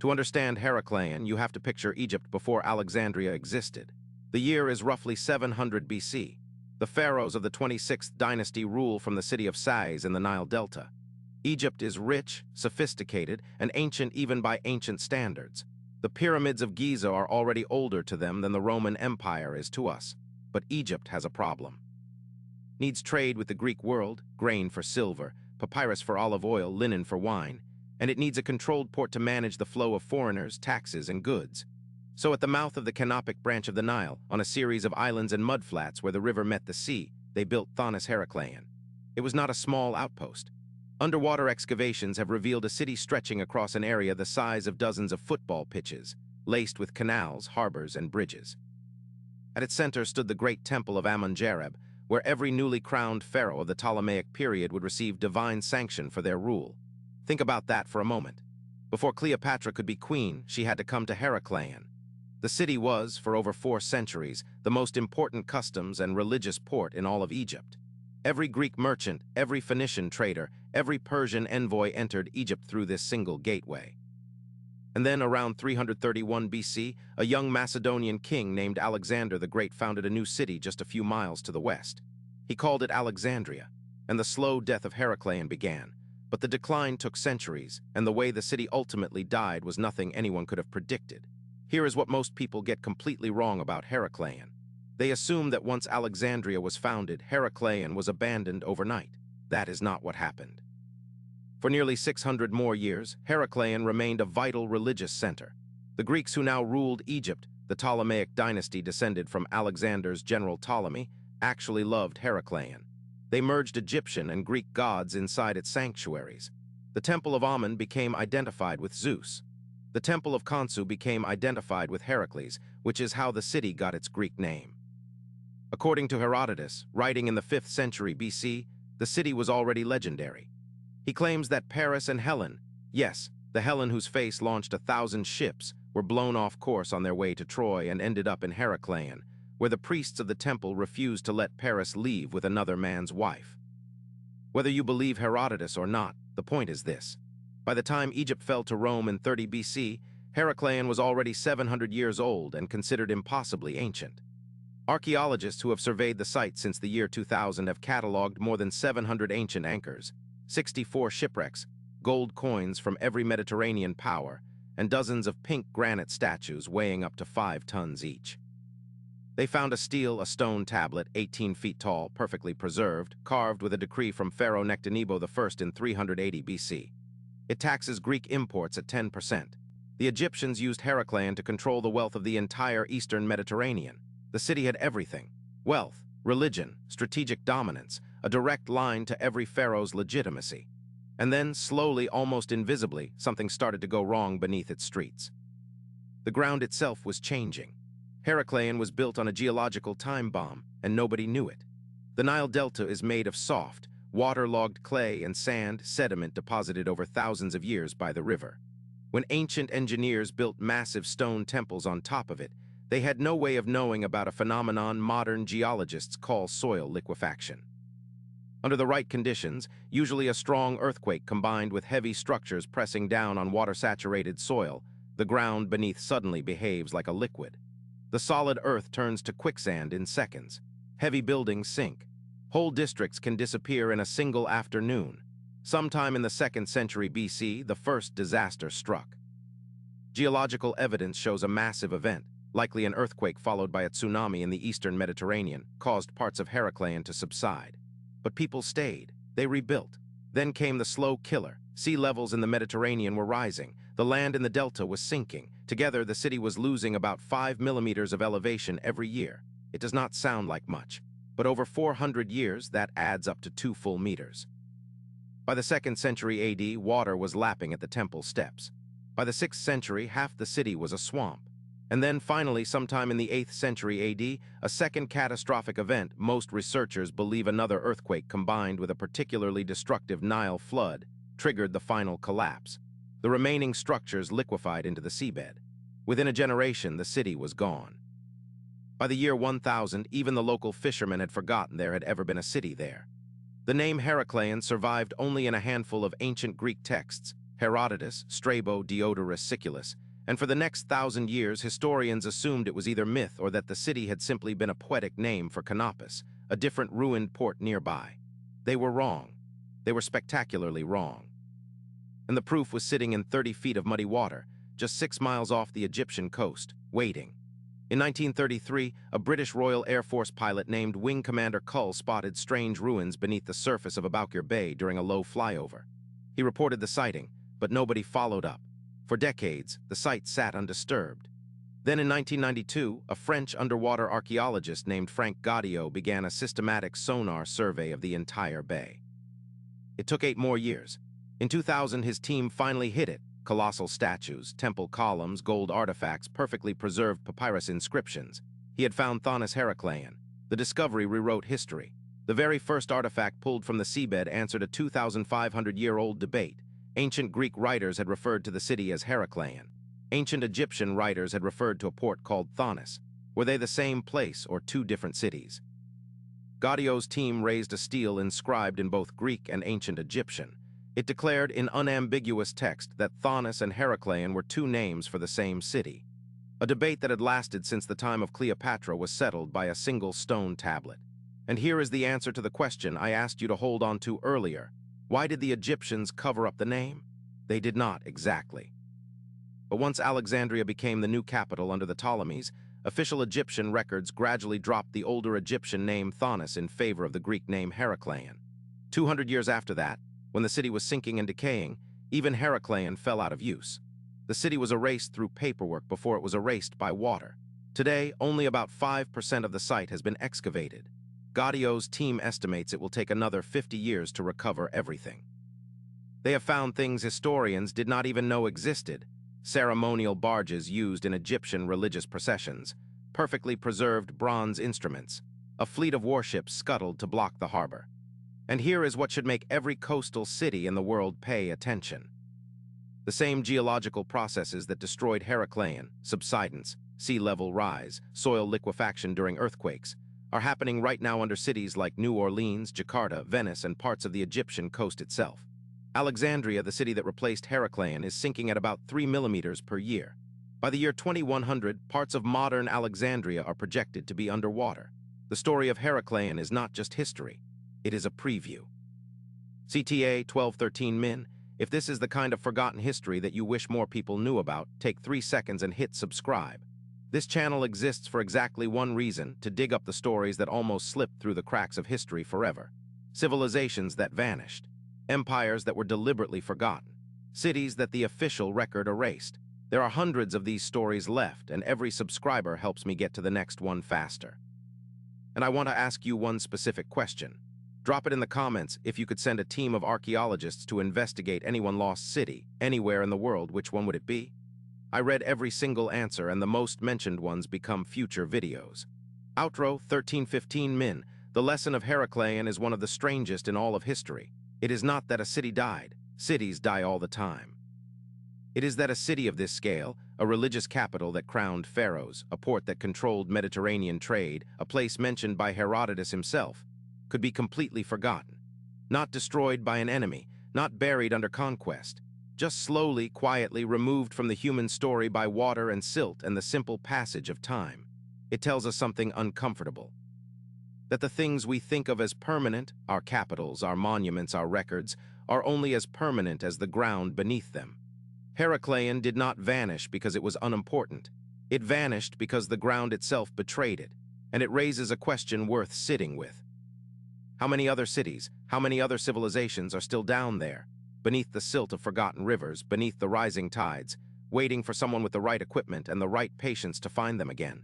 To understand Heraclean, you have to picture Egypt before Alexandria existed. The year is roughly 700 BC. The pharaohs of the 26th dynasty rule from the city of Sais in the Nile Delta. Egypt is rich, sophisticated, and ancient even by ancient standards. The pyramids of Giza are already older to them than the Roman Empire is to us. But Egypt has a problem. Needs trade with the Greek world, grain for silver, papyrus for olive oil, linen for wine, and it needs a controlled port to manage the flow of foreigners, taxes, and goods. So at the mouth of the canopic branch of the Nile, on a series of islands and mudflats where the river met the sea, they built Thonis Heraclean. It was not a small outpost. Underwater excavations have revealed a city stretching across an area the size of dozens of football pitches, laced with canals, harbors, and bridges. At its center stood the great temple of Amun-Jareb, where every newly crowned pharaoh of the Ptolemaic period would receive divine sanction for their rule. Think about that for a moment. Before Cleopatra could be queen, she had to come to Heraclean. The city was, for over 4 centuries, the most important customs and religious port in all of Egypt. Every Greek merchant, every Phoenician trader, every Persian envoy entered Egypt through this single gateway. And then, around 331 BC, a young Macedonian king named Alexander the Great founded a new city just a few miles to the west. He called it Alexandria, and the slow death of Heraclean began. But the decline took centuries, and the way the city ultimately died was nothing anyone could have predicted. Here is what most people get completely wrong about Heraclean. They assume that once Alexandria was founded, Heraclean was abandoned overnight. That is not what happened. For nearly 600 more years, Heraclean remained a vital religious center. The Greeks who now ruled Egypt, the Ptolemaic dynasty descended from Alexander's general Ptolemy, actually loved Heraclean. They merged Egyptian and Greek gods inside its sanctuaries. The Temple of Amun became identified with Zeus. The Temple of Khonsu became identified with Heracles, which is how the city got its Greek name. According to Herodotus, writing in the 5th century BC, the city was already legendary. He claims that Paris and Helen, yes, the Helen whose face launched 1,000 ships, were blown off course on their way to Troy and ended up in Heraclean, where the priests of the temple refused to let Paris leave with another man's wife. Whether you believe Herodotus or not, the point is this. By the time Egypt fell to Rome in 30 BC, Heraclean was already 700 years old and considered impossibly ancient. Archaeologists who have surveyed the site since the year 2000 have cataloged more than 700 ancient anchors, 64 shipwrecks, gold coins from every Mediterranean power, and dozens of pink granite statues weighing up to 5 tons each. They found a stone tablet, 18 feet tall, perfectly preserved, carved with a decree from Pharaoh Nectanebo I in 380 BC. It taxes Greek imports at 10%. The Egyptians used Heraclean to control the wealth of the entire eastern Mediterranean. The city had everything: wealth, religion, strategic dominance, a direct line to every pharaoh's legitimacy. And then, slowly, almost invisibly, something started to go wrong beneath its streets. The ground itself was changing. Heraclean was built on a geological time bomb, and nobody knew it. The Nile Delta is made of soft, waterlogged clay and sand, sediment deposited over thousands of years by the river. When ancient engineers built massive stone temples on top of it, they had no way of knowing about a phenomenon modern geologists call soil liquefaction. Under the right conditions, usually a strong earthquake combined with heavy structures pressing down on water-saturated soil, the ground beneath suddenly behaves like a liquid. The solid earth turns to quicksand in seconds. Heavy buildings sink. Whole districts can disappear in a single afternoon. Sometime in the 2nd century BC, the first disaster struck. Geological evidence shows a massive event, likely an earthquake followed by a tsunami in the eastern Mediterranean, caused parts of Heraclean to subside. But people stayed. They rebuilt. Then came the slow killer. Sea levels in the Mediterranean were rising. The land in the delta was sinking. Together, the city was losing about 5 millimeters of elevation every year. It does not sound like much, but over 400 years, that adds up to 2 full meters. By the 2nd century AD, water was lapping at the temple steps. By the 6th century, half the city was a swamp. And then finally, sometime in the 8th century AD, a second catastrophic event, most researchers believe another earthquake combined with a particularly destructive Nile flood, triggered the final collapse. The remaining structures liquefied into the seabed. Within a generation, the city was gone. By the year 1000, even the local fishermen had forgotten there had ever been a city there. The name Heraclean survived only in a handful of ancient Greek texts. Herodotus, Strabo, Diodorus Siculus, and for the next 1,000 years historians assumed it was either myth or that the city had simply been a poetic name for Canopus, a different ruined port nearby. They were wrong. They were spectacularly wrong. And the proof was sitting in 30 feet of muddy water, just 6 miles off the Egyptian coast, waiting. In 1933, a British Royal Air Force pilot named Wing Commander Cull spotted strange ruins beneath the surface of Aboukir Bay during a low flyover. He reported the sighting, but nobody followed up. For decades, the site sat undisturbed. Then in 1992, a French underwater archaeologist named Frank Gaudio began a systematic sonar survey of the entire bay. It took 8 more years. In 2000, his team finally hit it. Colossal statues, temple columns, gold artifacts, perfectly preserved papyrus inscriptions. He had found Thonis Heracleion. The discovery rewrote history. The very first artifact pulled from the seabed answered a 2,500-year-old debate. Ancient Greek writers had referred to the city as Heracleion. Ancient Egyptian writers had referred to a port called Thonis. Were they the same place or 2 different cities? Gaudio's team raised a stele inscribed in both Greek and ancient Egyptian. It declared in unambiguous text that Thonis and Heracleion were 2 names for the same city. A debate that had lasted since the time of Cleopatra was settled by a single stone tablet. And here is the answer to the question I asked you to hold on to earlier. Why did the Egyptians cover up the name? They did not exactly. But once Alexandria became the new capital under the Ptolemies, official Egyptian records gradually dropped the older Egyptian name Thonis in favor of the Greek name Heracleion. 200 years after that, when the city was sinking and decaying, even Heracleion fell out of use. The city was erased through paperwork before it was erased by water. Today, only about 5% of the site has been excavated. Gaudio's team estimates it will take another 50 years to recover everything. They have found things historians did not even know existed: ceremonial barges used in Egyptian religious processions, perfectly preserved bronze instruments, a fleet of warships scuttled to block the harbor. And here is what should make every coastal city in the world pay attention. The same geological processes that destroyed Heracleion, subsidence, sea level rise, soil liquefaction during earthquakes, are happening right now under cities like New Orleans, Jakarta, Venice, and parts of the Egyptian coast itself. Alexandria, the city that replaced Heracleion, is sinking at about 3 millimeters per year. By the year 2100, parts of modern Alexandria are projected to be underwater. The story of Heracleion is not just history. It is a preview. CTA 1213 Min, if this is the kind of forgotten history that you wish more people knew about, take 3 seconds and hit subscribe. This channel exists for exactly one reason: to dig up the stories that almost slipped through the cracks of history forever. Civilizations that vanished. Empires that were deliberately forgotten. Cities that the official record erased. There are hundreds of these stories left, and every subscriber helps me get to the next one faster. And I want to ask you one specific question. Drop it in the comments. If you could send a team of archaeologists to investigate any one lost city, anywhere in the world, which one would it be? I read every single answer, and the most mentioned ones become future videos. Outro 1315 Min, the lesson of Heracleion is one of the strangest in all of history. It is not that a city died. Cities die all the time. It is that a city of this scale, a religious capital that crowned pharaohs, a port that controlled Mediterranean trade, a place mentioned by Herodotus himself, could be completely forgotten. Not destroyed by an enemy, not buried under conquest, just slowly, quietly removed from the human story by water and silt and the simple passage of time. It tells us something uncomfortable. That the things we think of as permanent, our capitals, our monuments, our records, are only as permanent as the ground beneath them. Heracleion did not vanish because it was unimportant. It vanished because the ground itself betrayed it, and it raises a question worth sitting with. How many other cities, how many other civilizations are still down there, beneath the silt of forgotten rivers, beneath the rising tides, waiting for someone with the right equipment and the right patience to find them again?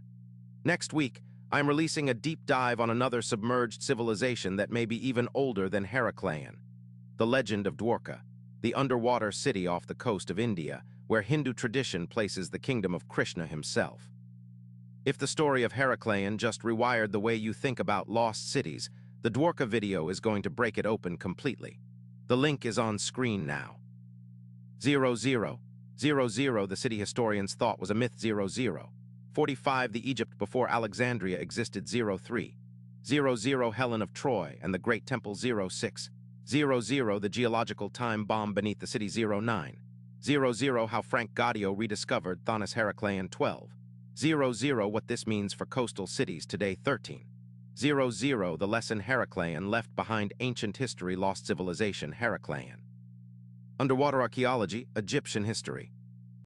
Next week, I'm releasing a deep dive on another submerged civilization that may be even older than Heracleion. The legend of Dwarka, the underwater city off the coast of India, where Hindu tradition places the kingdom of Krishna himself. If the story of Heracleion just rewired the way you think about lost cities, the Dwarka video is going to break it open completely. The link is on screen now. 00. The city historians thought was a myth. 00. 45. The Egypt before Alexandria existed. 03. 00. Helen of Troy and the Great Temple. 06. 00. The geological time bomb beneath the city. 09. 00 How Frank Gaudio rediscovered Thonis Heraclean 12. 00 What this means for coastal cities today 13. 00 The lesson Heraclean left behind ancient history lost civilization Heraclean. Underwater archaeology, Egyptian history.